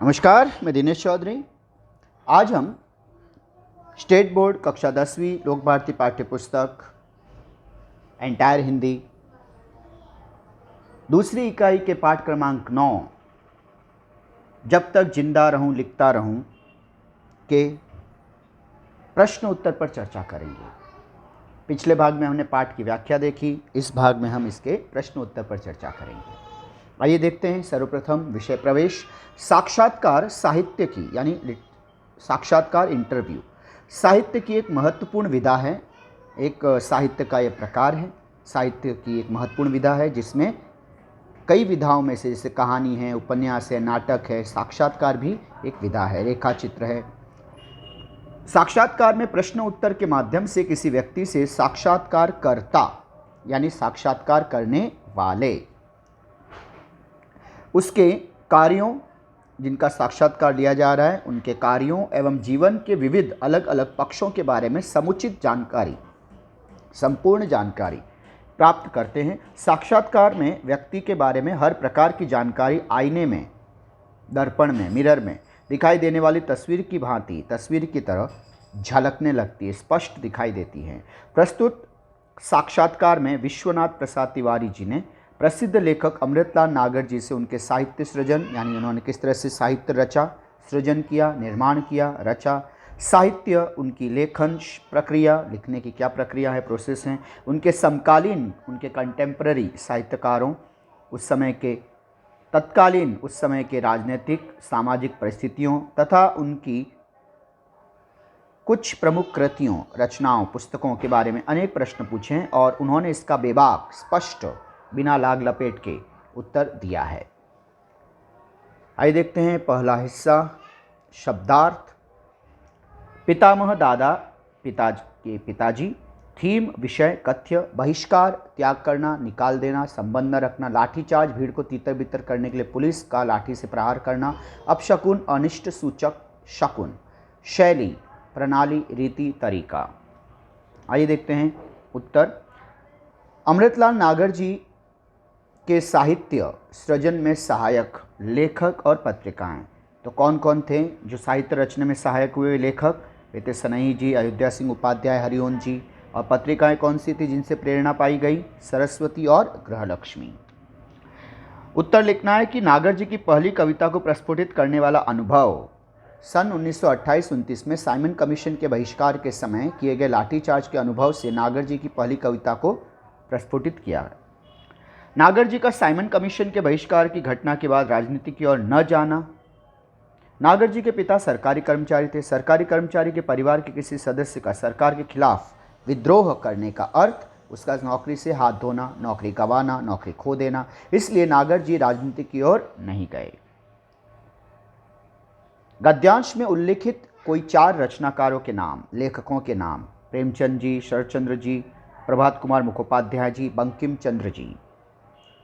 नमस्कार, मैं दिनेश चौधरी। आज हम स्टेट बोर्ड कक्षा 10वीं लोक भारती पाठ्य पुस्तक एंटायर हिंदी दूसरी इकाई के पाठ क्रमांक 9 जब तक जिंदा रहूं लिखता रहूं के प्रश्न उत्तर पर चर्चा करेंगे। पिछले भाग में हमने पाठ की व्याख्या देखी, इस भाग में हम इसके प्रश्न उत्तर पर चर्चा करेंगे। आइए देखते हैं। सर्वप्रथम विषय प्रवेश। साक्षात्कार साहित्य की यानी साक्षात्कार इंटरव्यू साहित्य की एक महत्वपूर्ण विधा है। एक साहित्य का यह प्रकार है। साहित्य की एक महत्वपूर्ण विधा है जिसमें कई विधाओं में से जैसे कहानी है, उपन्यास है, नाटक है, साक्षात्कार भी एक विधा है, रेखाचित्र है। साक्षात्कार में प्रश्न उत्तर के माध्यम से किसी व्यक्ति से साक्षात्कारकर्ता यानी साक्षात्कार करने वाले उसके कार्यों जिनका साक्षात्कार लिया जा रहा है, उनके कार्यों एवं जीवन के विविध अलग अलग पक्षों के बारे में समुचित जानकारी, संपूर्ण जानकारी प्राप्त करते हैं। साक्षात्कार में व्यक्ति के बारे में हर प्रकार की जानकारी आईने में, दर्पण में, मिरर में दिखाई देने वाली तस्वीर की भांति तस्वीर की तरह झलकने लगती है, स्पष्ट दिखाई देती है। प्रस्तुत साक्षात्कार में विश्वनाथ प्रसाद तिवारी जी ने प्रसिद्ध लेखक अमृतलाल नागर जी से उनके साहित्य सृजन यानी उन्होंने किस तरह से साहित्य रचा, सृजन किया, निर्माण किया, रचा, साहित्य, उनकी लेखन प्रक्रिया, लिखने की क्या प्रक्रिया है, प्रोसेस है, उनके समकालीन, उनके कंटेम्पररी साहित्यकारों, उस समय के तत्कालीन, उस समय के राजनीतिक सामाजिक परिस्थितियों तथा उनकी कुछ प्रमुख कृतियों, रचनाओं, पुस्तकों के बारे में अनेक प्रश्न पूछे और उन्होंने इसका बेबाक, स्पष्ट, बिना लाग लपेट के उत्तर दिया है। आइए देखते हैं पहला हिस्सा, शब्दार्थ। पितामह दादा पिताजी, थीम विषय कथ्य, बहिष्कार त्याग करना, निकाल देना, संबंध न रखना, लाठीचार्ज भीड़ को तितर बितर करने के लिए पुलिस का लाठी से प्रहार करना, अपशकुन अनिष्ट सूचक शकुन, शैली प्रणाली रीति तरीका। आइए देखते हैं उत्तर। अमृतलाल नागर जी के साहित्य सृजन में सहायक लेखक और पत्रिकाएं, तो कौन कौन थे जो साहित्य रचने में सहायक हुए लेखक? वे थे सनई जी, अयोध्या सिंह उपाध्याय, हरिओम जी। और पत्रिकाएं कौन सी थी जिनसे प्रेरणा पाई गई? सरस्वती और गृहलक्ष्मी। उत्तर लिखना है कि नागर जी की पहली कविता को प्रस्फुटित करने वाला अनुभव सन 1928-29 में साइमन कमीशन के बहिष्कार के समय किए गए लाठीचार्ज के अनुभव से नागर जी की पहली कविता को प्रस्फुटित किया। नागर जी का साइमन कमीशन के बहिष्कार की घटना के बाद राजनीति की ओर न जाना। नागर जी के पिता सरकारी कर्मचारी थे। सरकारी कर्मचारी के परिवार के किसी सदस्य का सरकार के खिलाफ विद्रोह करने का अर्थ उसका नौकरी से हाथ धोना, नौकरी गंवाना, नौकरी खो देना। इसलिए नागर जी राजनीति की ओर नहीं गए। गद्यांश में उल्लिखित कोई 4 रचनाकारों के नाम, लेखकों के नाम: प्रेमचंद जी, शरतचंद्र जी, प्रभात कुमार मुखोपाध्याय जी, बंकिम चंद्र जी।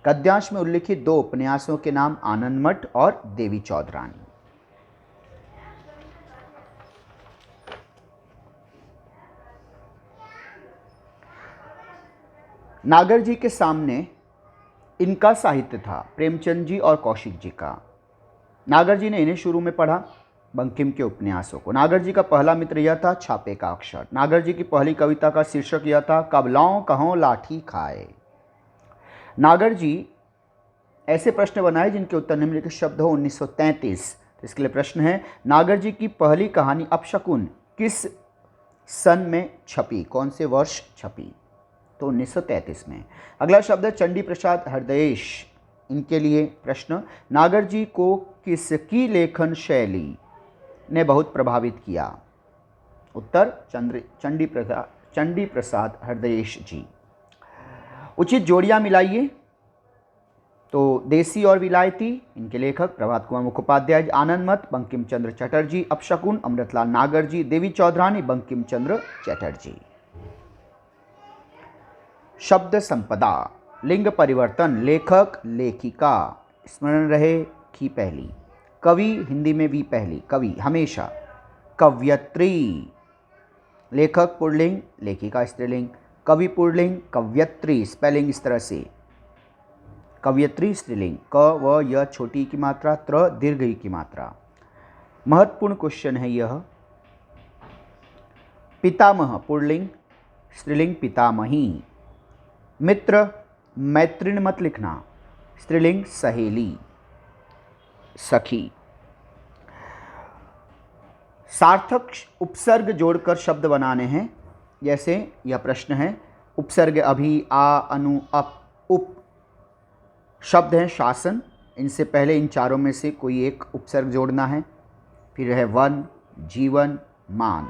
गद्यांश में उल्लिखित 2 उपन्यासों के नाम: आनंद मठ और देवी चौधरानी। नागर जी के सामने इनका साहित्य था, प्रेमचंद जी और कौशिक जी का। नागर जी ने इन्हें शुरू में पढ़ा, बंकिम के उपन्यासों को। नागर जी का पहला मित्र यह था छापे का अक्षर। नागर जी की पहली कविता का शीर्षक यह था कब लाऊं कहों लाठी खाए। नागर जी ऐसे प्रश्न बनाए जिनके उत्तर निम्नलिखित शब्द हो। 1933, इसके लिए प्रश्न है नागर जी की पहली कहानी अपशकुन किस सन में छपी, कौन से वर्ष छपी? तो 1933 में। अगला शब्द है चंडी प्रसाद हृदयेश। इनके लिए प्रश्न, नागर जी को किसकी लेखन शैली ने बहुत प्रभावित किया? उत्तर चंडी प्रसाद हृदयेश जी। उचित जोड़ियां मिलाइए। तो देसी और विलायती, इनके लेखक प्रभात कुमार मुखोपाध्याय, आनंद मठ बंकिम चंद्र चटर्जी, अपशकुन अमृतलाल नागर जी, देवी चौधरानी बंकिम चंद्र चटर्जी। शब्द संपदा। लिंग परिवर्तन, लेखक लेखिका, स्मरण रहे की पहली, कवि हिंदी में भी पहली, कवि हमेशा, कवयत्री, लेखक पुल्लिंग, लेखिका स्त्रीलिंग, कवि पुल्लिंग, कवयत्री, स्पेलिंग इस तरह से, कवयत्री स्त्रीलिंग, क व य छोटी की मात्रा, त्र दीर्घ की मात्रा। महत्वपूर्ण क्वेश्चन है यह। पितामह पुल्लिंग, स्त्रीलिंग पितामही। मित्र मैत्रिण मत लिखना, स्त्रीलिंग सहेली सखी। सार्थक उपसर्ग जोड़कर शब्द बनाने हैं। जैसे यह प्रश्न है, उपसर्ग अभी, आ, अनु, अप, उप शब्द हैं शासन, इनसे पहले इन चारों में से कोई एक उपसर्ग जोड़ना है। फिर है वन, जीवन, मान।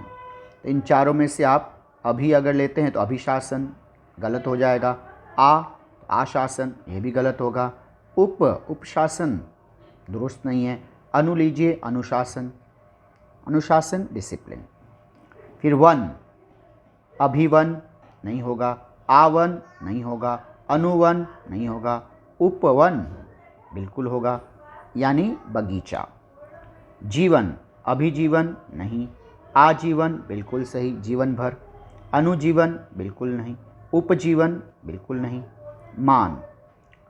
तो इन चारों में से आप अभी अगर लेते हैं तो अभिशासन गलत हो जाएगा। आशासन ये भी गलत होगा। उपशासन दुरुस्त नहीं है। अनु लीजिए, अनुशासन, अनुशासन डिसिप्लिन। फिर वन, अभिवन नहीं होगा, आवन नहीं होगा, अनुवन नहीं होगा, उपवन बिल्कुल होगा यानी बगीचा। जीवन, अभिजीवन नहीं, आजीवन बिल्कुल सही, जीवन भर। अनुजीवन बिल्कुल नहीं, उपजीवन बिल्कुल नहीं। मान,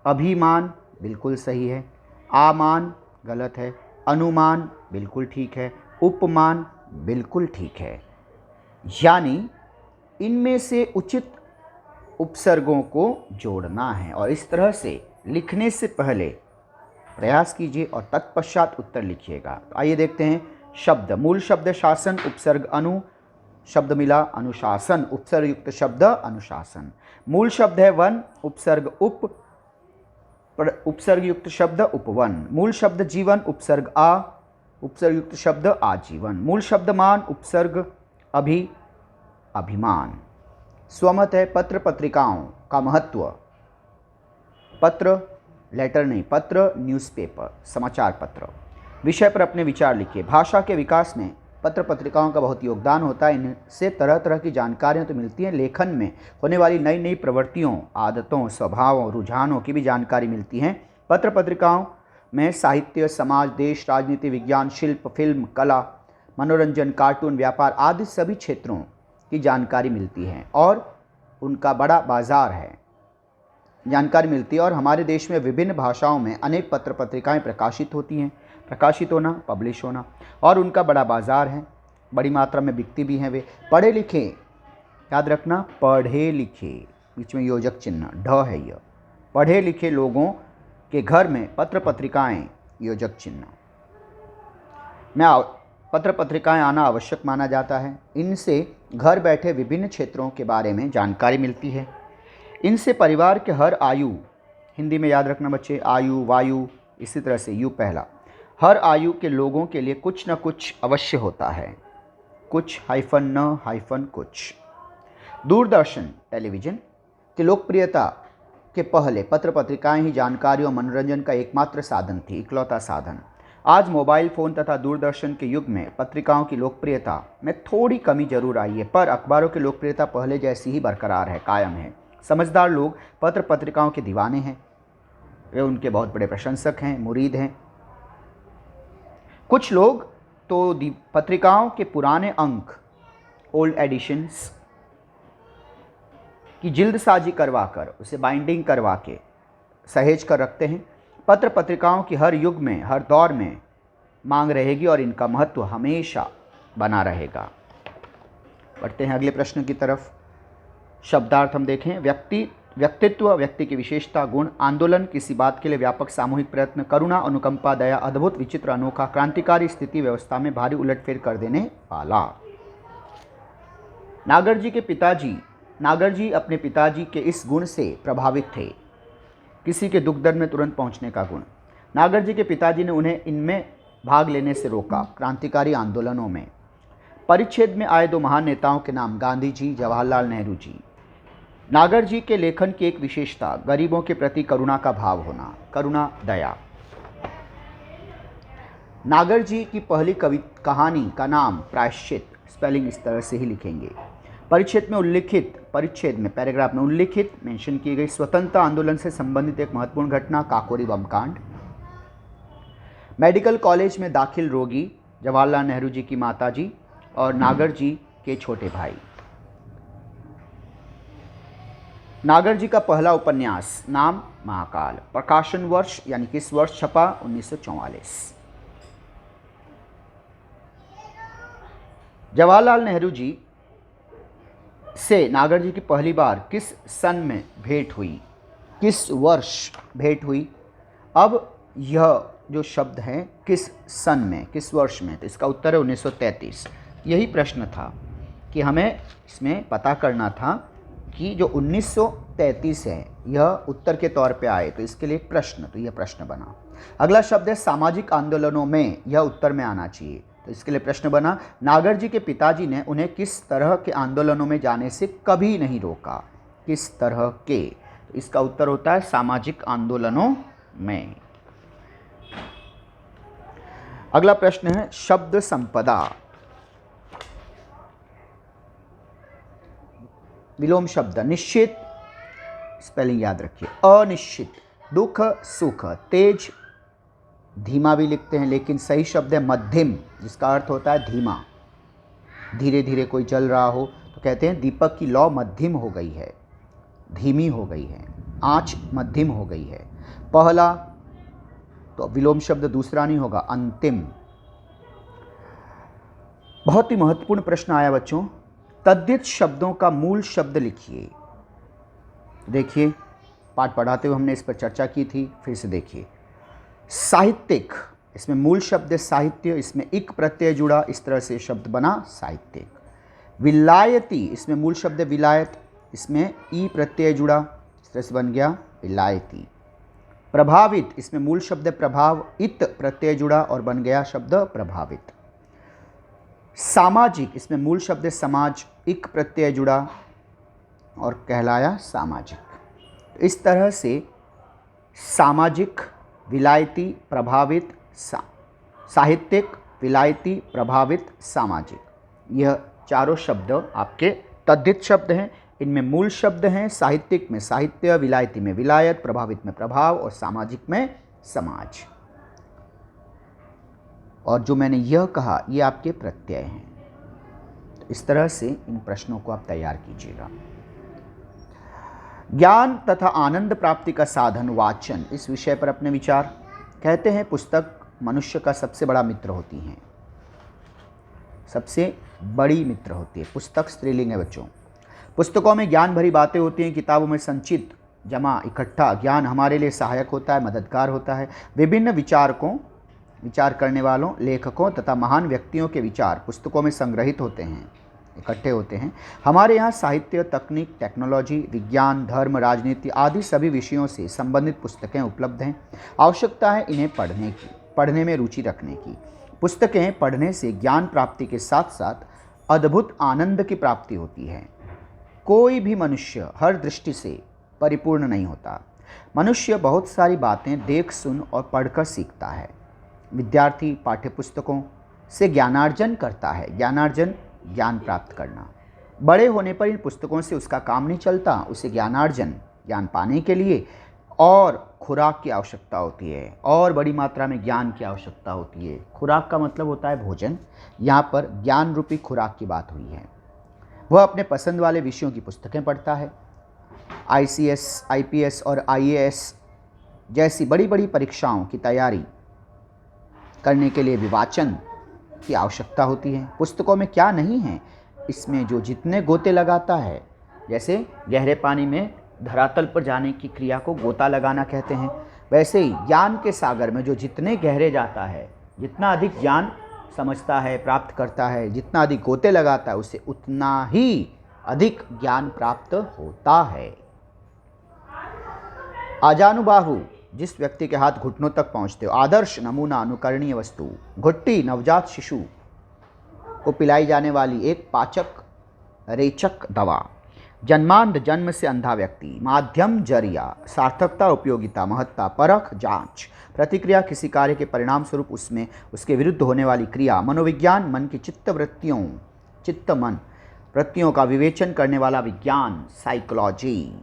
अभिमान बिल्कुल सही है, आमान गलत है, अनुमान बिल्कुल ठीक है, उपमान बिल्कुल ठीक है। यानी इनमें से उचित उपसर्गों को जोड़ना है और इस तरह से लिखने से पहले प्रयास कीजिए और तत्पश्चात उत्तर लिखिएगा। तो आइए देखते हैं शब्द। मूल शब्द शासन, उपसर्ग अनु, शब्द मिला अनुशासन, उपसर्ग युक्त शब्द अनुशासन। मूल शब्द है वन, उपसर्ग उप, उपसर्ग युक्त शब्द उपवन। मूल शब्द जीवन, उपसर्ग आ, उपसर्ग युक्त शब्द आजीवन। मूल शब्द मान, उपसर्ग अभि, अभिमान। स्वमत है पत्र पत्रिकाओं का महत्व। पत्र लेटर नहीं, पत्र न्यूज़पेपर, समाचार पत्र। विषय पर अपने विचार लिखिए। भाषा के विकास में पत्र पत्रिकाओं का बहुत योगदान होता है। इनसे तरह तरह की जानकारियाँ तो मिलती हैं, लेखन में होने वाली नई नई प्रवृत्तियों, आदतों, स्वभावों, रुझानों की भी जानकारी मिलती है। पत्र पत्रिकाओं में साहित्य, समाज, देश, राजनीति, विज्ञान, शिल्प, फिल्म, कला, मनोरंजन, कार्टून, व्यापार आदि सभी क्षेत्रों की जानकारी मिलती है और उनका बड़ा बाजार है, जानकारी मिलती है। और हमारे देश में विभिन्न भाषाओं में अनेक पत्र पत्रिकाएं प्रकाशित होती हैं। प्रकाशित होना, पब्लिश होना, और उनका बड़ा बाजार है, बड़ी मात्रा में बिकती भी हैं वे। पढ़े लिखे, याद रखना पढ़े लिखे, बीच में योजक चिन्ह ढ है यह। पढ़े लिखे लोगों के घर में पत्र पत्रिकाएं, योजक चिन्ह में पत्र पत्रिकाएं आना आवश्यक माना जाता है। इनसे घर बैठे विभिन्न क्षेत्रों के बारे में जानकारी मिलती है। इनसे परिवार के हर आयु, हिंदी में याद रखना बच्चे, आयु, वायु, इसी तरह से यू पहला, हर आयु के लोगों के लिए कुछ न कुछ अवश्य होता है। कुछ हाइफन न हाइफन कुछ। दूरदर्शन टेलीविज़न की लोकप्रियता के पहले पत्र पत्रिकाएं ही जानकारी और मनोरंजन का एकमात्र साधन थी, इकलौता साधन। आज मोबाइल फ़ोन तथा दूरदर्शन के युग में पत्रिकाओं की लोकप्रियता में थोड़ी कमी जरूर आई है, पर अखबारों की लोकप्रियता पहले जैसी ही बरकरार है, कायम है। समझदार लोग पत्र पत्रिकाओं के दीवाने हैं, वे उनके बहुत बड़े प्रशंसक हैं, मुरीद हैं। कुछ लोग तो पत्रिकाओं के पुराने अंक, ओल्ड एडिशंस की जिल्दसाजी करवाकर, उसे बाइंडिंग करवा के सहेज कर रखते हैं। पत्र पत्रिकाओं की हर युग में, हर दौर में मांग रहेगी और इनका महत्व हमेशा बना रहेगा। बढ़ते हैं अगले प्रश्न की तरफ। शब्दार्थ हम देखें। व्यक्तित्व, व्यक्ति की विशेषता, गुण। आंदोलन, किसी बात के लिए व्यापक सामूहिक प्रयत्न। करुणा, अनुकंपा, दया, अद्भुत, विचित्र, अनोखा, क्रांतिकारी, स्थिति व्यवस्था में भारी उलटफेर कर देने वाला। नागर जी अपने पिताजी के इस गुण से प्रभावित थे, किसी के दुख दर्द में तुरंत पहुंचने का गुण। नागर जी के पिताजी ने उन्हें इनमें भाग लेने से रोका, क्रांतिकारी आंदोलनों में। परिच्छेद में आए दो महान नेताओं के नाम, गांधी जी, जवाहरलाल नेहरू जी। नागर जी के लेखन की एक विशेषता, गरीबों के प्रति करुणा का भाव होना, करुणा, दया। नागर जी की पहली कहानी का नाम प्रायश्चित, स्पेलिंग इस तरह से ही लिखेंगे। परिच्छेद में पैराग्राफ में उल्लिखित मेंशन की गई स्वतंत्रता आंदोलन से संबंधित एक महत्वपूर्ण घटना, काकोरी बम कांड। मेडिकल कॉलेज में दाखिल रोगी, जवाहरलाल नेहरू जी की माताजी और नागर जी के छोटे भाई। नागर जी का पहला उपन्यास, नाम महाकाल। प्रकाशन वर्ष यानी किस वर्ष छपा, 1944। जवाहरलाल नेहरू जी से नागर जी की पहली बार किस सन में भेंट हुई, किस वर्ष भेंट हुई। अब यह जो शब्द है किस सन में, किस वर्ष में, तो इसका उत्तर है 1933। यही प्रश्न था कि हमें इसमें पता करना था कि जो 1933 है यह उत्तर के तौर पे आए, तो इसके लिए एक प्रश्न, तो यह प्रश्न बना। अगला शब्द है सामाजिक आंदोलनों में, यह उत्तर में आना चाहिए, तो इसके लिए प्रश्न बना नागर जी के पिताजी ने उन्हें किस तरह के आंदोलनों में जाने से कभी नहीं रोका, किस तरह के, तो इसका उत्तर होता है सामाजिक आंदोलनों में। अगला प्रश्न है शब्द संपदा। विलोम शब्द निश्चित, स्पेलिंग याद रखिए, अनिश्चित, दुख सुख, तेज धीमा भी लिखते हैं, लेकिन सही शब्द है मध्यम, जिसका अर्थ होता है धीमा। धीरे धीरे कोई चल रहा हो तो कहते हैं दीपक की लौ मध्यम हो गई है, धीमी हो गई है, आंच मध्यम हो गई है। पहला तो विलोम शब्द दूसरा नहीं होगा, अंतिम। बहुत ही महत्वपूर्ण प्रश्न आया बच्चों, तद्धित शब्दों का मूल शब्द लिखिए। देखिए पाठ पढ़ाते हुए हमने इस पर चर्चा की थी, फिर से देखिए। साहित्यिक, इसमें मूल शब्द है साहित्य, इसमें इक प्रत्यय जुड़ा, इस तरह से शब्द बना साहित्यिक। विलायती, इसमें मूल शब्द है विलायत, इसमें ई प्रत्यय जुड़ा, इस तरह से बन गया विलायती। प्रभावित, इसमें मूल शब्द है प्रभाव, इत प्रत्यय जुड़ा और बन गया शब्द प्रभावित। सामाजिक, इसमें मूल शब्द है समाज, इक प्रत्यय जुड़ा और कहलाया सामाजिक। इस तरह से सामाजिक, विलायती, प्रभावित, साहित्यिक, विलायती, प्रभावित, सामाजिक, यह चारों शब्द आपके तद्धित शब्द हैं। इनमें मूल शब्द हैं साहित्यिक में साहित्य, विलायती में विलायत, प्रभावित में प्रभाव और सामाजिक में समाज। और जो मैंने यह कहा ये आपके प्रत्यय हैं। तो इस तरह से इन प्रश्नों को आप तैयार कीजिएगा। ज्ञान तथा आनंद प्राप्ति का साधन वाचन, इस विषय पर अपने विचार। कहते हैं पुस्तक मनुष्य का सबसे बड़ा मित्र होती है, सबसे बड़ी मित्र होती है। पुस्तक स्त्रीलिंग है बच्चों। पुस्तकों में ज्ञान भरी बातें होती हैं, किताबों में संचित जमा इकट्ठा ज्ञान हमारे लिए सहायक होता है, मददगार होता है। विभिन्न विचारकों, विचार करने वालों, लेखकों तथा महान व्यक्तियों के विचार पुस्तकों में संग्रहित होते हैं, इकट्ठे होते हैं। हमारे यहाँ साहित्य, तकनीक, टेक्नोलॉजी, विज्ञान, धर्म, राजनीति आदि सभी विषयों से संबंधित पुस्तकें उपलब्ध हैं। आवश्यकता है इन्हें पढ़ने की, पढ़ने में रुचि रखने की। पुस्तकें पढ़ने से ज्ञान प्राप्ति के साथ साथ अद्भुत आनंद की प्राप्ति होती है। कोई भी मनुष्य हर दृष्टि से परिपूर्ण नहीं होता। मनुष्य बहुत सारी बातें देख, सुन और पढ़कर सीखता है। विद्यार्थी पाठ्यपुस्तकों से ज्ञानार्जन करता है। ज्ञानार्जन, ज्ञान प्राप्त करना। बड़े होने पर इन पुस्तकों से उसका काम नहीं चलता, उसे ज्ञानार्जन, ज्ञान पाने के लिए और खुराक की आवश्यकता होती है, और बड़ी मात्रा में ज्ञान की आवश्यकता होती है। खुराक का मतलब होता है भोजन, यहाँ पर ज्ञान रूपी खुराक की बात हुई है। वह अपने पसंद वाले विषयों की पुस्तकें पढ़ता है। ICS, IPS और IAS जैसी बड़ी बड़ी परीक्षाओं की तैयारी करने के लिए भी वाचन की आवश्यकता होती है। पुस्तकों में क्या नहीं है, इसमें जो जितने गोते लगाता है, जैसे गहरे पानी में धरातल पर जाने की क्रिया को गोता लगाना कहते हैं, वैसे ही ज्ञान के सागर में जो जितने गहरे जाता है, जितना अधिक ज्ञान समझता है, प्राप्त करता है, जितना अधिक गोते लगाता है, उसे उतना ही अधिक ज्ञान प्राप्त होता है। आजानुबाहु, जिस व्यक्ति के हाथ घुटनों तक पहुंचते हो। आदर्श, नमूना, अनुकरणीय वस्तु। घुट्टी, नवजात शिशु को पिलाई जाने वाली एक पाचक रेचक दवा। जन्मांध, जन्म से अंधा व्यक्ति। माध्यम, जरिया। सार्थकता, उपयोगिता, महत्ता, परख, जांच। प्रतिक्रिया, किसी कार्य के परिणाम स्वरूप उसमें उसके विरुद्ध होने वाली क्रिया। मनोविज्ञान, मन की चित्त वृत्तियों, चित्त मन वृत्तियों का विवेचन करने वाला विज्ञान, साइकोलॉजी।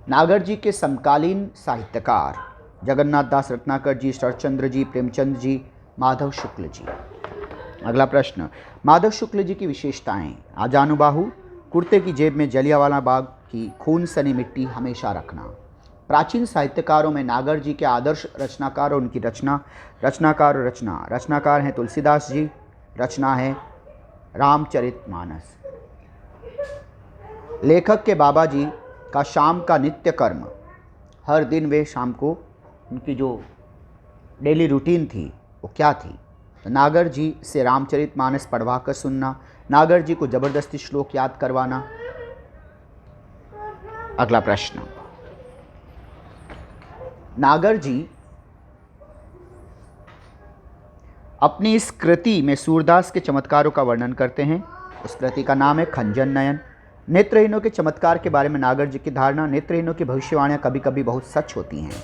नागर जी के समकालीन साहित्यकार जगन्नाथ दास रत्नाकर जी, शरतचंद्र जी, प्रेमचंद जी, माधव शुक्ल जी। अगला प्रश्न, माधव शुक्ल जी की विशेषताएं। आजानुबाहु, कुर्ते की जेब में जलियांवाला बाग की खून सनी मिट्टी हमेशा रखना। प्राचीन साहित्यकारों में नागर जी के आदर्श रचनाकार और उनकी रचना। रचनाकार और रचना। रचनाकार हैं तुलसीदास जी, रचना है रामचरितमानस। लेखक के बाबा जी का शाम का नित्य कर्म, हर दिन वे शाम को उनकी जो डेली रूटीन थी वो क्या थी? तो नागर जी से रामचरितमानस पढ़वा कर सुनना, नागर जी को जबरदस्ती श्लोक याद करवाना। अगला प्रश्न, नागर जी अपनी इस कृति में सूरदास के चमत्कारों का वर्णन करते हैं। उस कृति का नाम है खंजन नयन। नेत्रहीनों के चमत्कार के बारे में नागर जी की धारणा, नेत्रहीनों की भविष्यवाणियां कभी कभी बहुत सच होती हैं।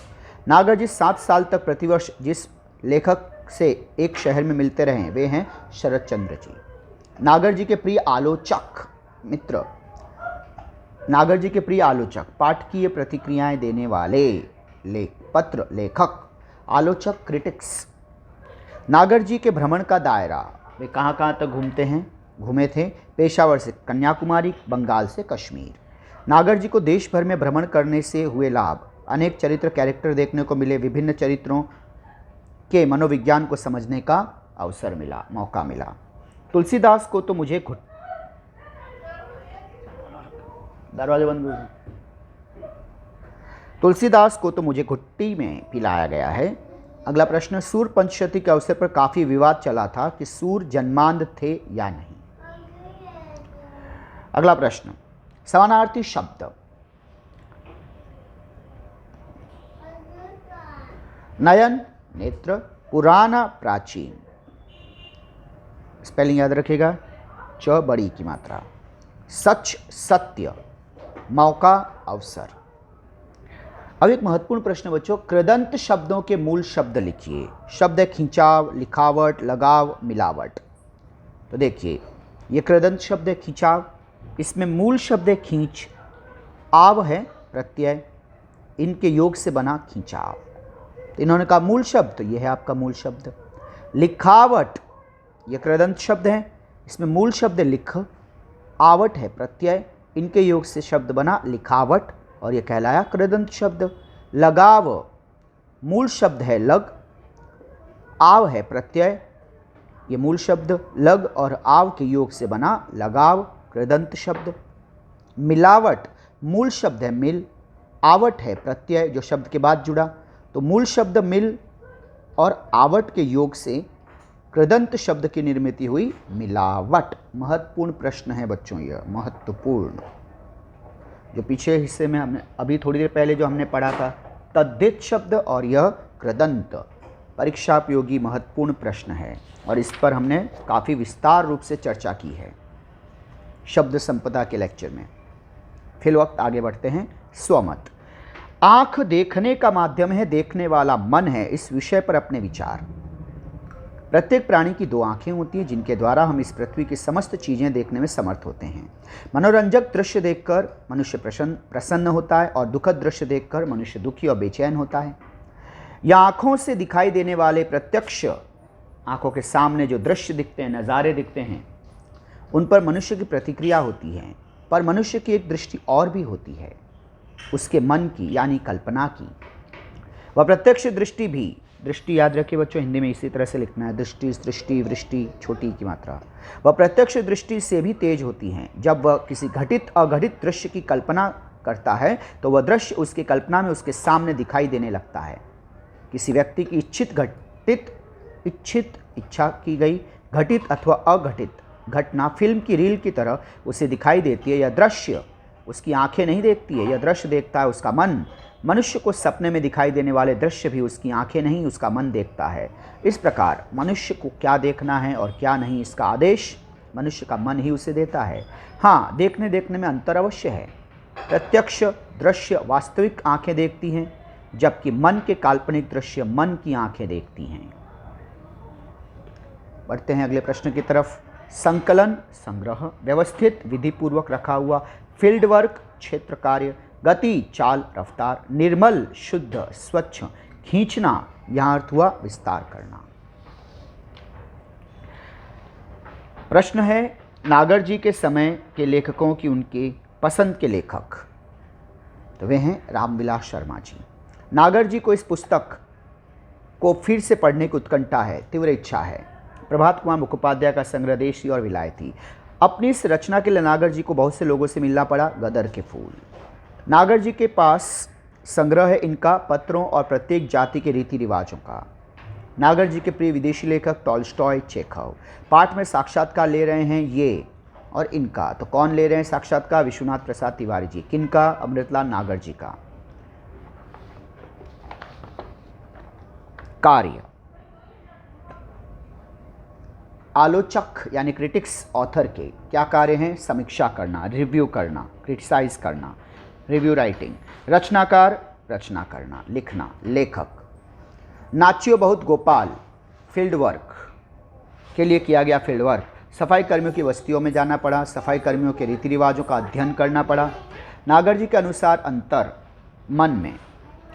नागर जी 7 साल तक प्रतिवर्ष जिस लेखक से एक शहर में मिलते रहे वे हैं शरद चंद्र जी। नागर जी के प्रिय आलोचक मित्र, नागर जी के प्रिय आलोचक, पाठकीय प्रतिक्रियाएं देने वाले पत्र लेखक, आलोचक, क्रिटिक्स। नागर जी के भ्रमण का दायरा, वे कहाँ कहाँ तक घूमे थे? पेशावर से कन्याकुमारी, बंगाल से कश्मीर। नागर जी को देश भर में भ्रमण करने से हुए लाभ, अनेक चरित्र कैरेक्टर देखने को मिले, विभिन्न चरित्रों के मनोविज्ञान को समझने का अवसर मिला, मौका मिला। तुलसीदास को तो मुझे दरवाजे बंद हो। तुलसीदास को तो मुझे घुट्टी में पिलाया गया है। अगला प्रश्न, सूर पंचशती के अवसर पर काफी विवाद चला था कि सूर जन्मांध थे या नहीं। अगला प्रश्न, समानार्थी शब्द, नयन नेत्र, पुराना प्राचीन, स्पेलिंग याद रखेगा, च बड़ी की मात्रा, सच सत्य, मौका अवसर। अब एक महत्वपूर्ण प्रश्न बच्चों, कृदंत शब्दों के मूल शब्द लिखिए। शब्द है खिंचाव, लिखावट, लगाव, मिलावट। तो देखिए ये कृदंत शब्द है खिंचाव, इसमें मूल शब्द है खींच, आव है प्रत्यय, इनके योग से बना खिंचाव। तो इन्होंने कहा मूल शब्द, तो ये है आपका मूल शब्द। लिखावट ये कृदंत शब्द है, इसमें मूल शब्द लिख, आवट है प्रत्यय, इनके योग से शब्द बना लिखावट और यह कहलाया कृदंत शब्द। लगाव मूल शब्द है लग, आव है प्रत्यय, ये मूल शब्द लग और आव के योग से बना लगाव, कृदंत शब्द। मिलावट मूल शब्द है मिल, आवट है प्रत्यय जो शब्द के बाद जुड़ा, तो मूल शब्द मिल और आवट के योग से कृदंत शब्द की निर्मित हुई मिलावट। महत्वपूर्ण प्रश्न है बच्चों, यह महत्वपूर्ण, जो पीछे हिस्से में हमने अभी थोड़ी देर पहले जो हमने पढ़ा था तद्धित शब्द और यह कृदंत, परीक्षापयोगी महत्वपूर्ण प्रश्न है और इस पर हमने काफ़ी विस्तार रूप से चर्चा की है शब्द संपदा के लेक्चर में। फिर वक्त आगे बढ़ते हैं। स्वमत, आँख देखने का माध्यम है, देखने वाला मन है, इस विषय पर अपने विचार। प्रत्येक प्राणी की 2 आंखें होती हैं जिनके द्वारा हम इस पृथ्वी की समस्त चीज़ें देखने में समर्थ होते हैं। मनोरंजक दृश्य देखकर मनुष्य प्रसन्न होता है और दुखद दृश्य देखकर मनुष्य दुखी और बेचैन होता है। यह आँखों से दिखाई देने वाले प्रत्यक्ष, आँखों के सामने जो दृश्य दिखते हैं, नज़ारे दिखते हैं, उन पर मनुष्य की प्रतिक्रिया होती है। पर मनुष्य की एक दृष्टि और भी होती है, उसके मन की यानी कल्पना की। वह प्रत्यक्ष दृष्टि भी, दृष्टि याद रखिए बच्चों, हिंदी में इसी तरह से लिखना है, दृष्टि, सृष्टि, वृष्टि, छोटी की मात्रा, वह प्रत्यक्ष दृष्टि से भी तेज होती हैं। जब वह किसी घटित अघटित दृश्य की कल्पना करता है तो वह दृश्य उसकी कल्पना में उसके सामने दिखाई देने लगता है। किसी व्यक्ति की इच्छा की गई घटित अथवा अघटित घटना फिल्म की रील की तरह उसे दिखाई देती है। यह दृश्य उसकी आंखें नहीं देखती है, यह दृश्य देखता है उसका मन। मनुष्य को सपने में दिखाई देने वाले दृश्य भी उसकी आंखें नहीं, उसका मन देखता है। इस प्रकार मनुष्य को क्या देखना है और क्या नहीं, इसका आदेश मनुष्य का मन ही उसे देता है। हाँ, देखने में अंतर अवश्य है। प्रत्यक्ष दृश्य वास्तविक आंखें देखती हैं, जबकि मन के काल्पनिक दृश्य मन की आंखें देखती हैं। बढ़ते हैं अगले प्रश्न की तरफ। संकलन, संग्रह, व्यवस्थित, विधिपूर्वक रखा हुआ, फील्ड वर्क, क्षेत्र कार्य, गति, चाल, रफ्तार, निर्मल, शुद्ध, स्वच्छ, खींचना, यहां अर्थ हुआ विस्तार करना। प्रश्न है, नागर जी के समय के लेखकों की उनके पसंद के लेखक, तो वे हैं रामविलास शर्मा जी। नागर जी को इस पुस्तक को फिर से पढ़ने की उत्कंठा है, तीव्र इच्छा है। प्रभात कुमार मुखोपाध्याय का संग्रह देशी और विलायती। अपनी इस रचना के लिए नागर जी को बहुत से लोगों से मिलना पड़ा। गदर के फूल। नागर जी के पास संग्रह है इनका पत्रों और प्रत्येक जाति के रीति रिवाजों का। नागर जी के प्रिय विदेशी लेखक टॉल्स्टॉय, चेखव। पाठ में साक्षात्कार ले रहे हैं ये और इनका। तो कौन ले रहे हैं साक्षात्कार? विश्वनाथ प्रसाद तिवारी जी। किनका? अमृतलाल नागर जी का। कार्य आलोचक यानी क्रिटिक्स ऑथर के क्या कार्य हैं? समीक्षा करना, रिव्यू करना, क्रिटिसाइज करना, रिव्यू राइटिंग। रचनाकार रचना करना, लिखना, लेखक। नाच्यो बहुत गोपाल फील्ड वर्क के लिए किया गया फील्ड वर्क। सफाई कर्मियों की बस्तियों में जाना पड़ा, सफाई कर्मियों के रीति रिवाजों का अध्ययन करना पड़ा। नागर जी के अनुसार अंतर मन में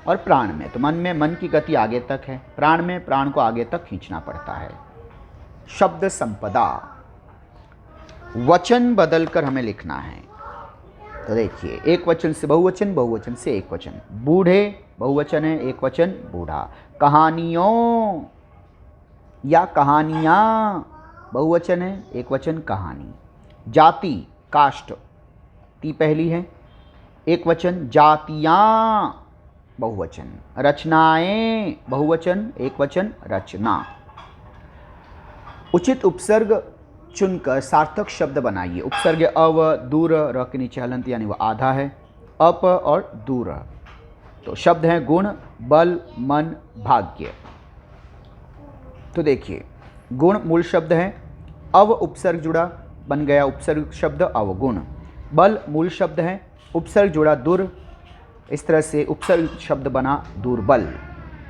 और प्राण में। तो मन में मन की गति आगे तक है, प्राण में प्राण को आगे तक खींचना पड़ता है। शब्द संपदा, वचन बदलकर हमें लिखना है। तो देखिए, एक वचन से बहुवचन, बहुवचन से एक वचन। बूढ़े बहुवचन है, एक वचन बूढ़ा। कहानियों या कहानियाँ बहुवचन है, एक वचन कहानी। जाति कास्ट ती पहली है, एक वचन जातियाँ बहुवचन। रचनाएं बहुवचन, एक वचन रचना। उचित उपसर्ग चुनकर सार्थक शब्द बनाइए। उपसर्ग अव, दूर, र के नीचे हलंत यानी वह आधा है, अप और दूर। तो शब्द हैं गुण, बल, मन, भाग्य। तो देखिए, गुण मूल शब्द है, अव उपसर्ग जुड़ा बन गया उपसर्ग शब्द अवगुण। बल मूल शब्द है, उपसर्ग जुड़ा दुर, इस तरह से उपसर्ग शब्द बना दुर्बल।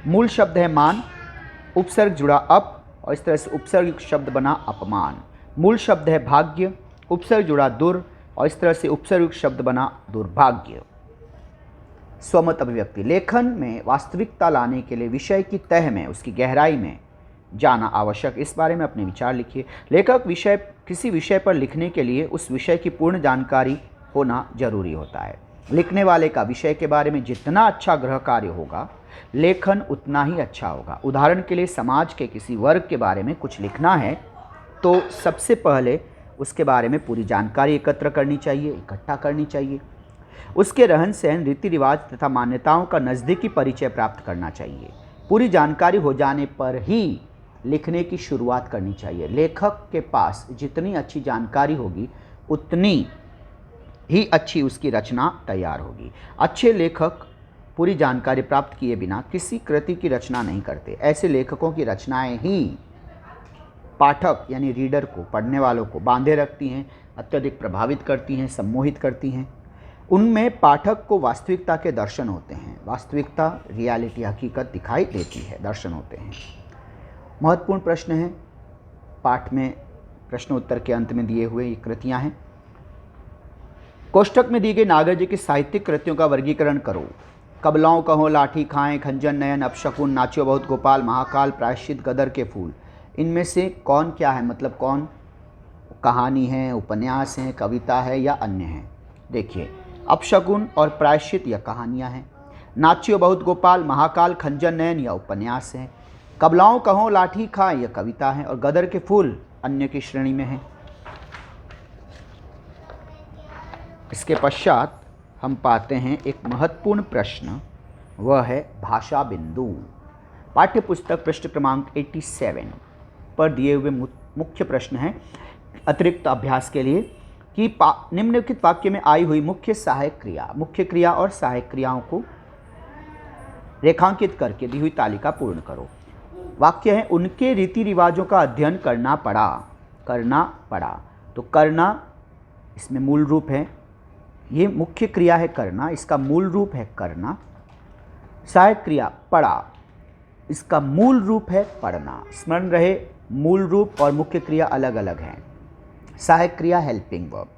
मूल शब्द है मान, उपसर्ग जुड़ा अप और इस तरह से उपसर्ग शब्द बना अपमान। मूल शब्द है भाग्य, उपसर्ग जुड़ा दुर और इस तरह से उपसर्ग शब्द बना दुर्भाग्य। स्वमत अभिव्यक्ति। लेखन में वास्तविकता लाने के लिए विषय की तह में, उसकी गहराई में जाना आवश्यक। इस बारे में अपने विचार लिखिए। लेखक किसी विषय पर लिखने के लिए उस विषय की पूर्ण जानकारी होना जरूरी होता है। लिखने वाले का विषय के बारे में जितना अच्छा गृह कार्य होगा, लेखन उतना ही अच्छा होगा। उदाहरण के लिए, समाज के किसी वर्ग के बारे में कुछ लिखना है तो सबसे पहले उसके बारे में पूरी जानकारी एकत्र करनी चाहिए, इकट्ठा करनी चाहिए। उसके रहन सहन, रीति रिवाज तथा मान्यताओं का नज़दीकी परिचय प्राप्त करना चाहिए। पूरी जानकारी हो जाने पर ही लिखने की शुरुआत करनी चाहिए। लेखक के पास जितनी अच्छी जानकारी होगी उतनी ही अच्छी उसकी रचना तैयार होगी। अच्छे लेखक पूरी जानकारी प्राप्त किए बिना किसी कृति की रचना नहीं करते। ऐसे लेखकों की रचनाएं ही पाठक यानी रीडर को, पढ़ने वालों को बांधे रखती हैं, अत्यधिक प्रभावित करती हैं, सम्मोहित करती हैं। उनमें पाठक को वास्तविकता के दर्शन होते हैं। वास्तविकता, रियलिटी, हकीकत दिखाई देती है, दर्शन होते हैं। महत्वपूर्ण प्रश्न है पाठ में, प्रश्न उत्तर के अंत में दिए हुए ये कृतियाँ हैं। कोष्ठक में दी गई नागर जी की साहित्यिक कृतियों का वर्गीकरण करो। कबलाओं कहो, लाठी खाएं, खंजन नयन, अपशकुन, नाच्यो बहुत गोपाल, महाकाल, प्रायश्चित, गदर के फूल। इनमें से कौन क्या है? मतलब कौन कहानी है, उपन्यास है, कविता है या अन्य है? देखिए, अपशकुन और प्रायश्चित यह कहानियाँ हैं। नाच्यो बहुत गोपाल, महाकाल, खंजन नयन यह उपन्यास है। कबलाओं कहो, लाठी खाएं यह कविता है और गदर के फूल अन्य की श्रेणी में है। इसके पश्चात हम पाते हैं एक महत्वपूर्ण प्रश्न, वह है भाषा बिंदु। पाठ्य पुस्तक पृष्ठ क्रमांक 87 पर दिए हुए मुख्य प्रश्न है अतिरिक्त अभ्यास के लिए कि निम्नलिखित वाक्य में आई हुई मुख्य सहायक क्रिया, मुख्य क्रिया और सहायक क्रियाओं को रेखांकित करके दी हुई तालिका पूर्ण करो। वाक्य है, उनके रीति रिवाजों का अध्ययन करना पड़ा। तो करना इसमें मूल रूप है, ये मुख्य क्रिया है करना, इसका मूल रूप है करना। सहायक क्रिया पढ़ा, इसका मूल रूप है पढ़ना। स्मरण रहे, मूल रूप और मुख्य क्रिया अलग अलग हैं। सहायक क्रिया हेल्पिंग वर्ब,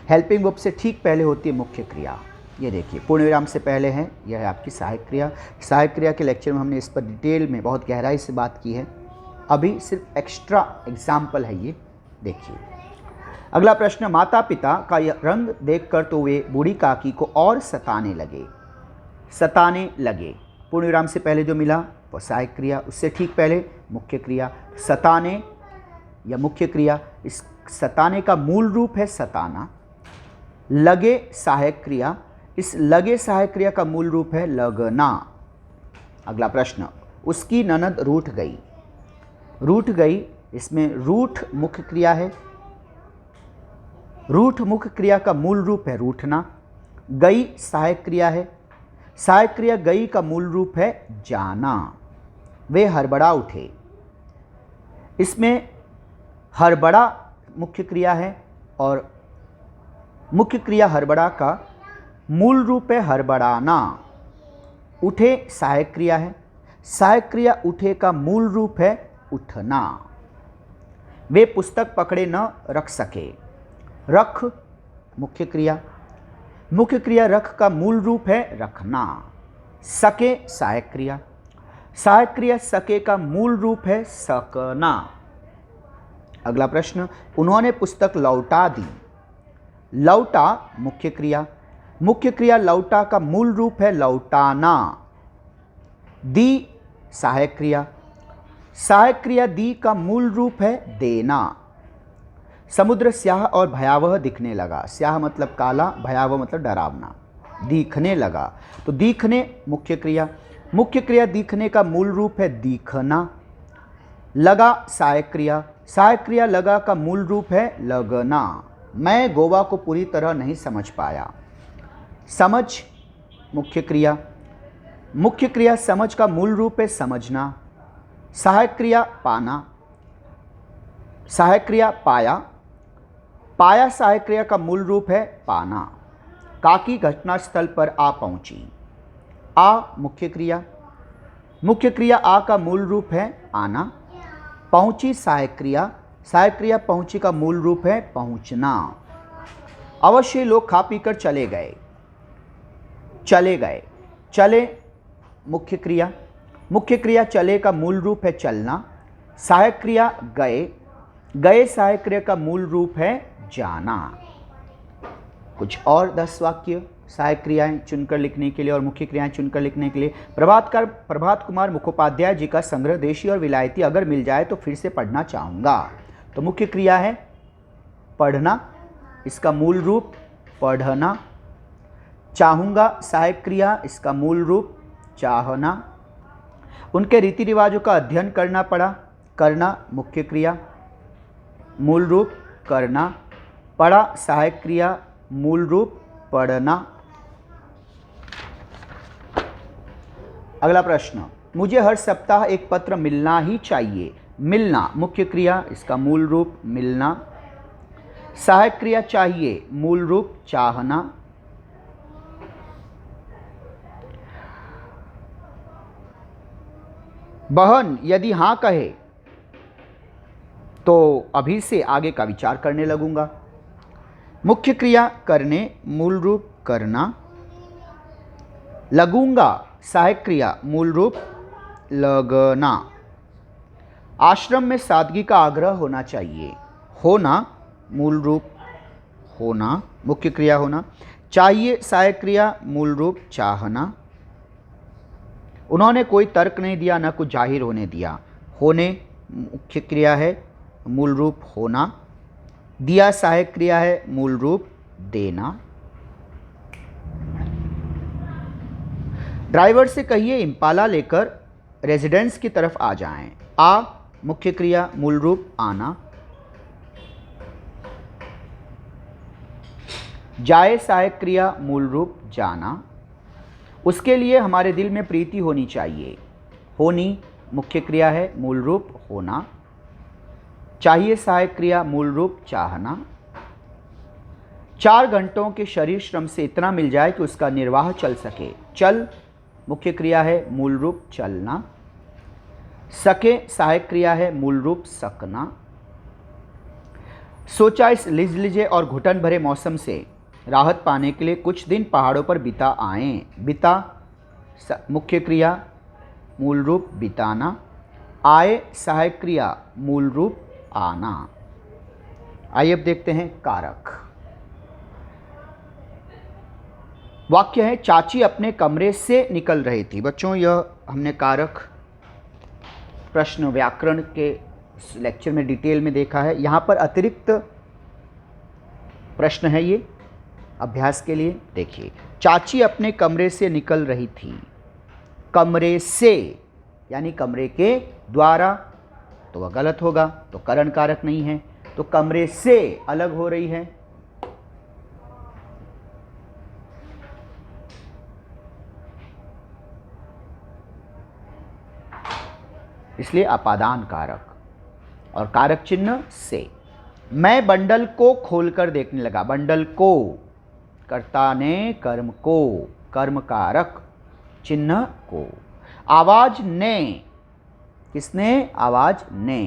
हेल्पिंग वर्ब से ठीक पहले होती है मुख्य क्रिया। ये देखिए, पूर्ण विराम से पहले है, यह है आपकी सहायक क्रिया। सहायक क्रिया के लेक्चर में हमने इस पर डिटेल में बहुत गहराई से बात की है। अभी सिर्फ एक्स्ट्रा एग्जाम्पल है ये, देखिए। अगला प्रश्न, माता पिता का यह रंग देखकर तो वे बूढ़ी काकी को और सताने लगे। पूर्ण विराम से पहले जो मिला वो सहायक क्रिया। उससे ठीक पहले मुख्य क्रिया सताने या मुख्य क्रिया, इस सताने का मूल रूप है सताना। लगे सहायक क्रिया, इस लगे सहायक क्रिया का मूल रूप है लगना। अगला प्रश्न, उसकी ननद रूठ गई। रूठ गई, इसमें रूठ मुख्य क्रिया है। रूठ मुख्य क्रिया का मूल रूप है रूठना। गई सहायक क्रिया है। सहायक क्रिया गई का मूल रूप है जाना। वे हड़बड़ा उठे, इसमें हड़बड़ा मुख्य क्रिया है और मुख्य क्रिया हड़बड़ा का मूल रूप है हड़बड़ाना। उठे सहायक क्रिया है। सहायक क्रिया उठे का मूल रूप है उठना। वे पुस्तक पकड़े न रख सके। रख मुख्य क्रिया। मुख्य क्रिया रख का मूल रूप है रखना। सके सहायक क्रिया। सहायक क्रिया सके का मूल रूप है सकना। अगला प्रश्न, उन्होंने पुस्तक लौटा दी। लौटा मुख्य क्रिया। मुख्य क्रिया लौटा का मूल रूप है लौटाना। दी सहायक क्रिया। सहायक क्रिया दी का मूल रूप है देना। समुद्र स्याह और भयावह दिखने लगा। स्याह मतलब काला, भयावह मतलब डरावना। दिखने लगा, तो दिखने मुख्य क्रिया। मुख्य क्रिया दिखने का मूल रूप है दिखना। लगा सहायक क्रिया। सहायक क्रिया लगा का मूल रूप है लगना। मैं गोवा को पूरी तरह नहीं समझ पाया। समझ मुख्य क्रिया। मुख्य क्रिया समझ का मूल रूप है समझना। सहायक क्रिया पाना। सहायक क्रिया पाया। पाया सहायक क्रिया का मूल रूप है पाना। काकी घटनास्थल पर आ पहुंची। आ मुख्य क्रिया। मुख्य क्रिया आ का मूल रूप है आना। पहुंची सहायक क्रिया। सहायक क्रिया पहुंची का मूल रूप है पहुंचना। अवश्य लोग खा पीकर चले गए। चले गए, चले मुख्य क्रिया। मुख्य क्रिया चले का मूल रूप है चलना। सहायक क्रिया गए। गए सहायक क्रिया का मूल रूप है जाना। कुछ और 10 वाक्य सहायक क्रियाएं चुनकर लिखने के लिए और मुख्य क्रियाएं चुनकर लिखने के लिए। प्रभात कुमार मुखोपाध्याय जी का संग्रह देशी और विलायती अगर मिल जाए तो फिर से पढ़ना चाहूँगा। तो मुख्य क्रिया है पढ़ना, इसका मूल रूप पढ़ना। चाहूँगा सहायक क्रिया, इसका मूल रूप चाहना। उनके रीति रिवाजों का अध्ययन करना पड़ा। करना मुख्य क्रिया, मूल रूप करना। पढ़ा सहायक क्रिया, मूल रूप पढ़ना। अगला प्रश्न, मुझे हर सप्ताह एक पत्र मिलना ही चाहिए। मिलना मुख्य क्रिया, इसका मूल रूप मिलना। सहायक क्रिया चाहिए, मूल रूप चाहना। बहन यदि हाँ कहे तो अभी से आगे का विचार करने लगूंगा। मुख्य क्रिया करने, मूल रूप करना। लगूंगा सहायक क्रिया, मूल रूप लगना। आश्रम में सादगी का आग्रह होना चाहिए। होना मूल रूप होना, मुख्य क्रिया होना। चाहिए सहायक क्रिया, मूल रूप चाहना। उन्होंने कोई तर्क नहीं दिया, न कुछ जाहिर होने दिया। होने मुख्य क्रिया है, मूल रूप होना। दिया सहायक क्रिया है, मूल रूप देना। ड्राइवर से कहिए इम्पाला लेकर रेजिडेंस की तरफ आ जाएं। आ मुख्य क्रिया, मूल रूप आना। जाए सहायक क्रिया, मूल रूप जाना। उसके लिए हमारे दिल में प्रीति होनी चाहिए। होनी मुख्य क्रिया है, मूल रूप होना। चाहिए सहायक क्रिया, मूल रूप चाहना। 4 घंटों के शरीर श्रम से इतना मिल जाए कि उसका निर्वाह चल सके। चल मुख्य क्रिया है, मूल रूप चलना। सके सहायक क्रिया है, मूल रूप सकना। सोचा इस लिजलिजे और घुटन भरे मौसम से राहत पाने के लिए कुछ दिन पहाड़ों पर बिता आएं। बिता मुख्य क्रिया, मूल रूप बिताना। आए सहायक क्रिया, मूल रूप आना। आइए अब देखते हैं कारक। वाक्य है चाची अपने कमरे से निकल रही थी। बच्चों यह हमने कारक प्रश्न व्याकरण के लेक्चर में डिटेल में देखा है। यहाँ पर अतिरिक्त प्रश्न है ये अभ्यास के लिए। देखिए, चाची अपने कमरे से निकल रही थी। कमरे से यानी कमरे के द्वारा, तो वह गलत होगा, तो करण कारक नहीं है, तो कमरे से अलग हो रही है। इसलिए अपादान कारक और कारक चिन्ह से। मैं बंडल को खोलकर देखने लगा। बंडल को, कर्ता ने कर्म को, कर्म कारक, चिन्ह को। आवाज ने, किसने? आवाज ने,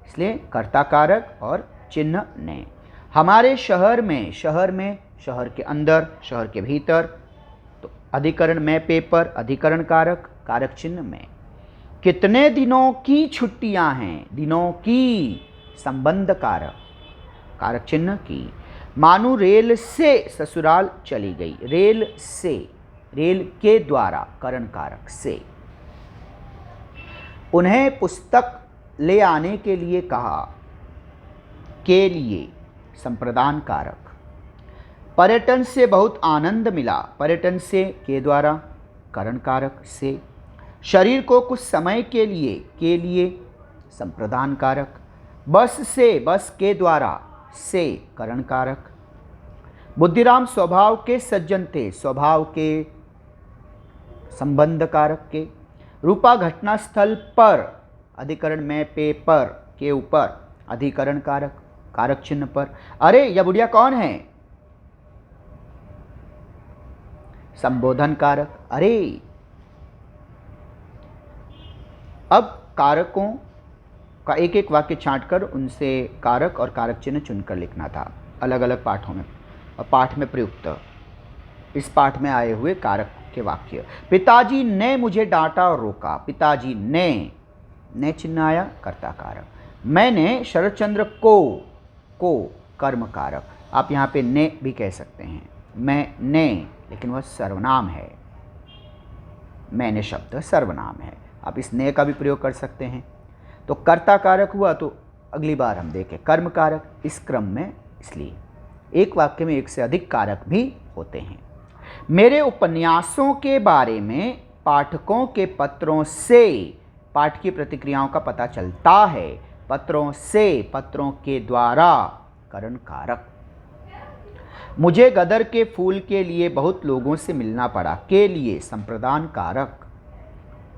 इसलिए कर्ता कारक और चिन्ह ने। हमारे शहर में, शहर में, शहर के अंदर, शहर के भीतर, तो अधिकरण में पेपर, अधिकरण कारक, कारक चिन्ह में। कितने दिनों की छुट्टियां हैं? दिनों की, संबंध कारक, कारक चिन्ह की। मानू रेल से ससुराल चली गई। रेल से, रेल के द्वारा, करण कारक से। उन्हें पुस्तक ले आने के लिए कहा। के लिए, संप्रदान कारक। पर्यटन से बहुत आनंद मिला। पर्यटन से, के द्वारा, करण कारक से। शरीर को कुछ समय के लिए, संप्रदान कारक। बस से, बस के द्वारा, से, करण कारक। बुद्धिराम स्वभाव के सज्जन थे। स्वभाव के, संबंध कारक के। रूपा घटनास्थल पर, अधिकरण में पेपर, के ऊपर, अधिकरण कारक, कारक चिन्ह पर। अरे यह बुढ़िया कौन है? संबोधन कारक। अरे, अब कारकों का एक एक वाक्य छांटकर उनसे कारक और कारक चिन्ह चुनकर लिखना था अलग अलग पाठों में और पाठ में प्रयुक्त इस पाठ में आए हुए कारक के वाक्य। पिताजी ने मुझे डांटा और रोका। पिताजी ने चिन्ह आया, कर्ता कारक। मैंने शरदचंद्र को, कर्म कारक। आप यहाँ पे ने भी कह सकते हैं। मैंने, लेकिन वह सर्वनाम है। मैंने शब्द सर्वनाम है, आप इस ने का भी प्रयोग कर सकते हैं। तो कर्ता कारक हुआ, तो अगली बार हम देखें कर्म कारक इस क्रम में, इसलिए एक वाक्य में एक से अधिक कारक भी होते हैं। मेरे उपन्यासों के बारे में पाठकों के पत्रों से, पाठ की प्रतिक्रियाओं का पता चलता है। पत्रों से, पत्रों के द्वारा, करण कारक। मुझे गदर के फूल के लिए बहुत लोगों से मिलना पड़ा। के लिए, संप्रदान कारक।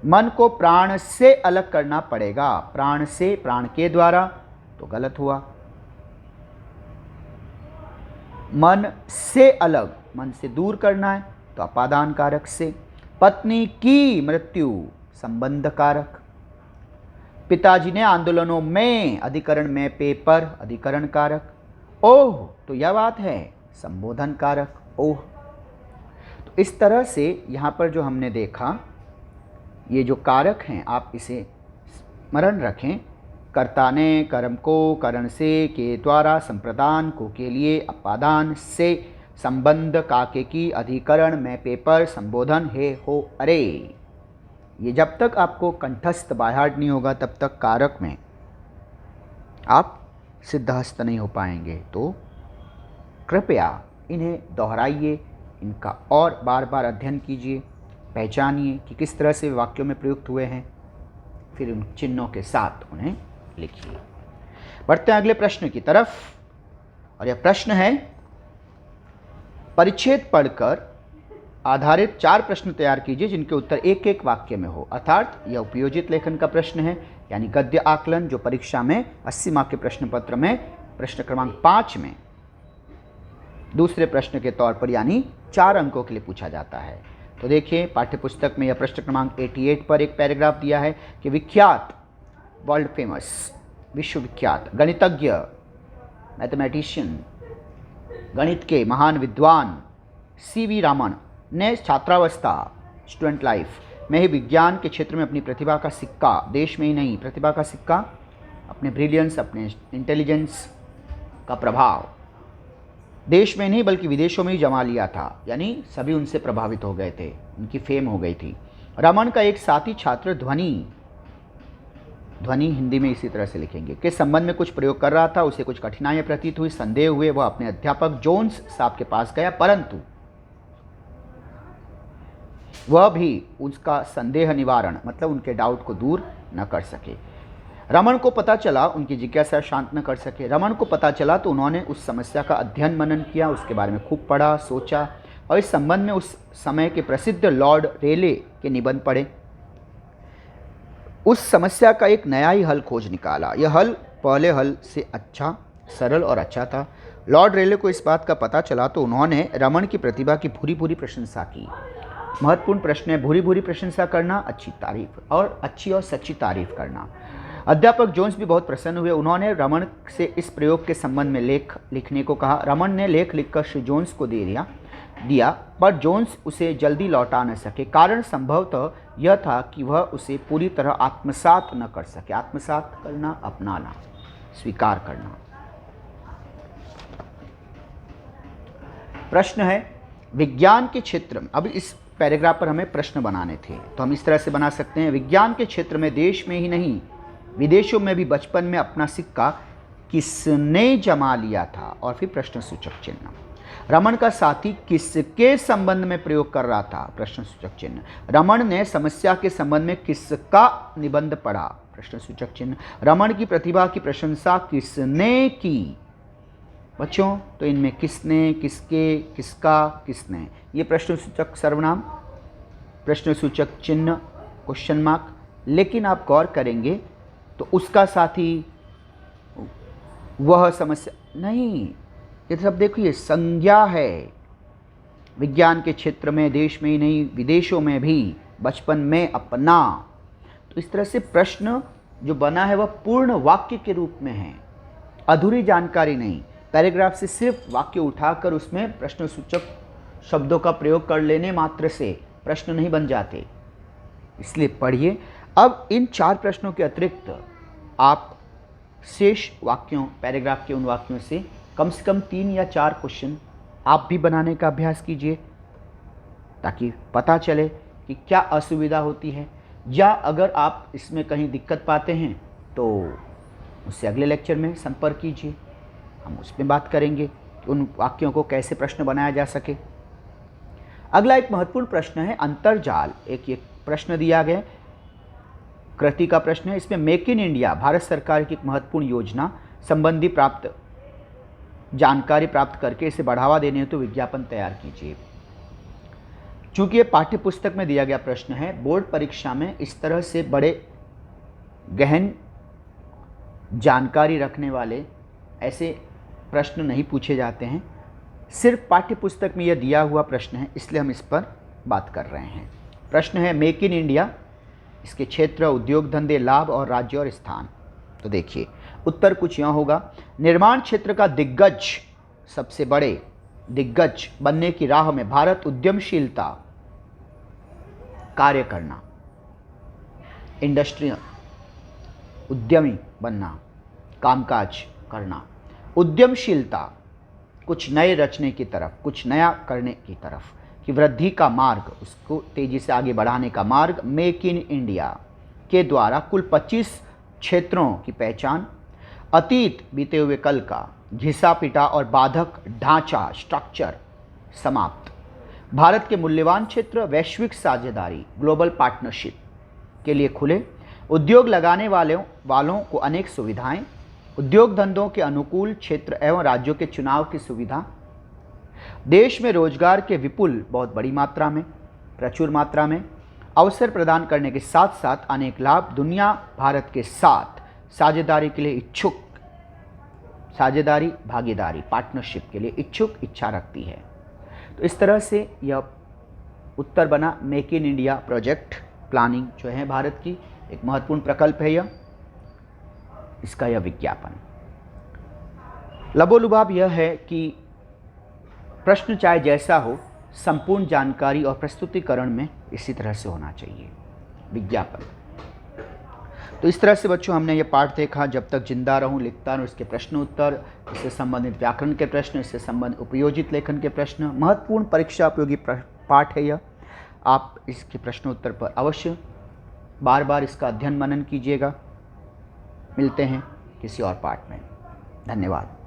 मन को प्राण से अलग करना पड़ेगा। प्राण से, प्राण के द्वारा, तो गलत हुआ। मन से अलग, मन से दूर करना है, तो अपादान कारक से। पत्नी की मृत्यु, संबंध कारक। पिताजी ने आंदोलनों में, अधिकरण में पेपर, अधिकरण कारक। ओह, तो यह बात है, संबोधन कारक, ओह। तो इस तरह से यहाँ पर जो हमने देखा, ये जो कारक हैं आप इसे स्मरण रखें। कर्ता ने, कर्म को, करण से, के द्वारा, संप्रदान, को के लिए, अपादान से, संबंध, काके की, अधिकरण में पेपर, संबोधन, हे, हो, अरे। ये जब तक आपको कंठस्थ बायहार्ट नहीं होगा तब तक कारक में आप सिद्धहस्त नहीं हो पाएंगे। तो कृपया इन्हें दोहराइए, इनका और बार बार अध्ययन कीजिए, पहचानिए कि किस तरह से वाक्यों में प्रयुक्त हुए हैं, फिर उन चिन्हों के साथ उन्हें लिखिए। बढ़ते हैं अगले प्रश्न की तरफ, और यह प्रश्न है, परिच्छेद पढ़कर आधारित 4 प्रश्न तैयार कीजिए जिनके उत्तर एक एक वाक्य में हो। अर्थात यह उपयोजित लेखन का प्रश्न है, यानी गद्य आकलन, जो परीक्षा में 80 मार्क के प्रश्न पत्र में प्रश्न क्रमांक 5 में दूसरे प्रश्न के तौर पर, यानी 4 अंकों के लिए पूछा जाता है। तो देखिए, पाठ्यपुस्तक में यह प्रश्न क्रमांक 88 पर एक पैराग्राफ दिया है कि विख्यात, वर्ल्ड फेमस, विश्वविख्यात गणितज्ञ, मैथमेटिशियन, गणित के महान विद्वान सीवी रामन ने छात्रावस्था, स्टूडेंट लाइफ में ही विज्ञान के क्षेत्र में अपनी प्रतिभा का सिक्का, देश में ही नहीं, प्रतिभा का सिक्का, अपने ब्रिलियंस, अपने इंटेलिजेंस का प्रभाव देश में नहीं बल्कि विदेशों में ही जमा लिया था, यानी सभी उनसे प्रभावित हो गए थे, उनकी फेम हो गई थी। रमन का एक साथी छात्र ध्वनि ध्वनि हिंदी में इसी तरह से लिखेंगे। के संबंध में कुछ प्रयोग कर रहा था, उसे कुछ कठिनाइयां प्रतीत हुई, संदेह हुए, वह अपने अध्यापक जोन्स साहब के पास गया, परंतु वह भी उसका संदेह निवारण मतलब उनके डाउट को दूर न कर सके। रमन को पता चला, उनकी जिज्ञासा शांत न कर सके। रमन को पता चला तो उन्होंने उस समस्या का अध्ययन मनन किया, उसके बारे में खूब पढ़ा, सोचा और इस संबंध में उस समय के प्रसिद्ध लॉर्ड रेले के निबंध पढ़े। उस समस्या का एक नया ही हल खोज निकाला। यह हल पहले हल से अच्छा, सरल और अच्छा था। लॉर्ड रेले को इस बात का पता चला तो उन्होंने रमन की प्रतिभा की भूरी भूरी प्रशंसा की। महत्वपूर्ण प्रश्न है भूरी भूरी प्रशंसा करना, अच्छी तारीफ और अच्छी और सच्ची तारीफ करना। अध्यापक जोन्स भी बहुत प्रसन्न हुए। उन्होंने रमन से इस प्रयोग के संबंध में लेख लिखने को कहा। रमन ने लेख लिखकर श्री जोन्स को दे दिया, पर जोन्स उसे जल्दी लौटा न सके। कारण संभवतः यह था कि वह उसे पूरी तरह आत्मसात न कर सके। आत्मसात करना, अपनाना, स्वीकार करना। प्रश्न है विज्ञान के क्षेत्र में, अब इस पैराग्राफ पर हमें प्रश्न बनाने थे तो हम इस तरह से बना सकते हैं। विज्ञान के क्षेत्र में देश में ही नहीं विदेशों में भी बचपन में अपना सिक्का किसने जमा लिया था, और फिर प्रश्न सूचक चिन्ह। रमन का साथी किसके संबंध में प्रयोग कर रहा था, प्रश्न सूचक चिन्ह। रमन ने समस्या के संबंध में किसका निबंध पढ़ा, प्रश्न सूचक चिन्ह। रमन की प्रतिभा की प्रशंसा किसने की। बच्चों तो इनमें किसने, किसके, किसका, किसने, ये प्रश्न सूचक सर्वनाम, प्रश्न सूचक चिन्ह, क्वेश्चन मार्क। लेकिन आप गौर करेंगे तो उसका साथी, वह समस्या नहीं, ये सब देखिए संज्ञा है। विज्ञान के क्षेत्र में देश में ही नहीं विदेशों में भी बचपन में अपना। तो इस तरह से प्रश्न जो बना है वह पूर्ण वाक्य के रूप में है, अधूरी जानकारी नहीं। पैराग्राफ से सिर्फ वाक्य उठाकर उसमें प्रश्न सूचक शब्दों का प्रयोग कर लेने मात्र से प्रश्न नहीं बन जाते, इसलिए पढ़िए। अब इन 4 प्रश्नों के अतिरिक्त आप शेष वाक्यों, पैराग्राफ के उन वाक्यों से कम 3 या 4 क्वेश्चन आप भी बनाने का अभ्यास कीजिए, ताकि पता चले कि क्या असुविधा होती है, या अगर आप इसमें कहीं दिक्कत पाते हैं तो उससे अगले लेक्चर में संपर्क कीजिए, हम उसमें बात करेंगे कि उन वाक्यों को कैसे प्रश्न बनाया जा सके। अगला एक महत्वपूर्ण प्रश्न है अंतर्जाल। एक प्रश्न दिया गया, कृति का प्रश्न है। इसमें मेक इन इंडिया भारत सरकार की एक महत्वपूर्ण योजना संबंधी जानकारी प्राप्त करके इसे बढ़ावा देने हेतु विज्ञापन तैयार कीजिए। चूंकि ये पाठ्य पुस्तक में दिया गया प्रश्न है, बोर्ड परीक्षा में इस तरह से बड़े गहन जानकारी रखने वाले ऐसे प्रश्न नहीं पूछे जाते हैं। सिर्फ पाठ्य पुस्तक में यह दिया हुआ प्रश्न है, इसलिए हम इस पर बात कर रहे हैं। प्रश्न है मेक इन इंडिया, इसके क्षेत्र, उद्योग धंधे, लाभ और राज्य और स्थान। तो देखिए उत्तर कुछ यहाँ होगा। निर्माण क्षेत्र का दिग्गज, सबसे बड़े दिग्गज बनने की राह में भारत उद्यमशीलता कार्य करना, इंडस्ट्री, उद्यमी बनना, कामकाज करना, उद्यमशीलता कुछ नए रचने की तरफ, कुछ नया करने की तरफ की वृद्धि का मार्ग, उसको तेजी से आगे बढ़ाने का मार्ग मेक इन इंडिया के द्वारा कुल 25 क्षेत्रों की पहचान, अतीत बीते हुए कल का घिसा पिटा और बाधक ढांचा स्ट्रक्चर समाप्त, भारत के मूल्यवान क्षेत्र वैश्विक साझेदारी ग्लोबल पार्टनरशिप के लिए खुले, उद्योग लगाने वालों को अनेक सुविधाएं, उद्योग धंधों के अनुकूल क्षेत्र एवं राज्यों के चुनाव की सुविधा, देश में रोजगार के विपुल बहुत बड़ी मात्रा में, प्रचुर मात्रा में अवसर प्रदान करने के साथ साथ अनेक लाभ, दुनिया भारत के साथ साझेदारी के लिए इच्छुक, साझेदारी भागीदारी पार्टनरशिप के लिए इच्छुक, इच्छा रखती है। तो इस तरह से यह उत्तर बना। Make in India project planning जो है भारत की एक महत्वपूर्ण प्रकल्प है यह, इसका यह विज्ञापन। लबोलुबाब यह है कि प्रश्न चाहे जैसा हो, संपूर्ण जानकारी और प्रस्तुतिकरण में इसी तरह से होना चाहिए विज्ञापन। तो इस तरह से बच्चों हमने ये पाठ देखा, जब तक जिंदा रहूं लिखता रहूं, इसके प्रश्न उत्तर, इससे संबंधित व्याकरण के प्रश्न, इससे संबंधित उपयोजित लेखन के प्रश्न, महत्वपूर्ण परीक्षा उपयोगी पाठ है यह। आप इसके प्रश्न उत्तर पर अवश्य बार बार इसका अध्ययन मनन कीजिएगा मिलते हैं किसी और पार्ट में। धन्यवाद।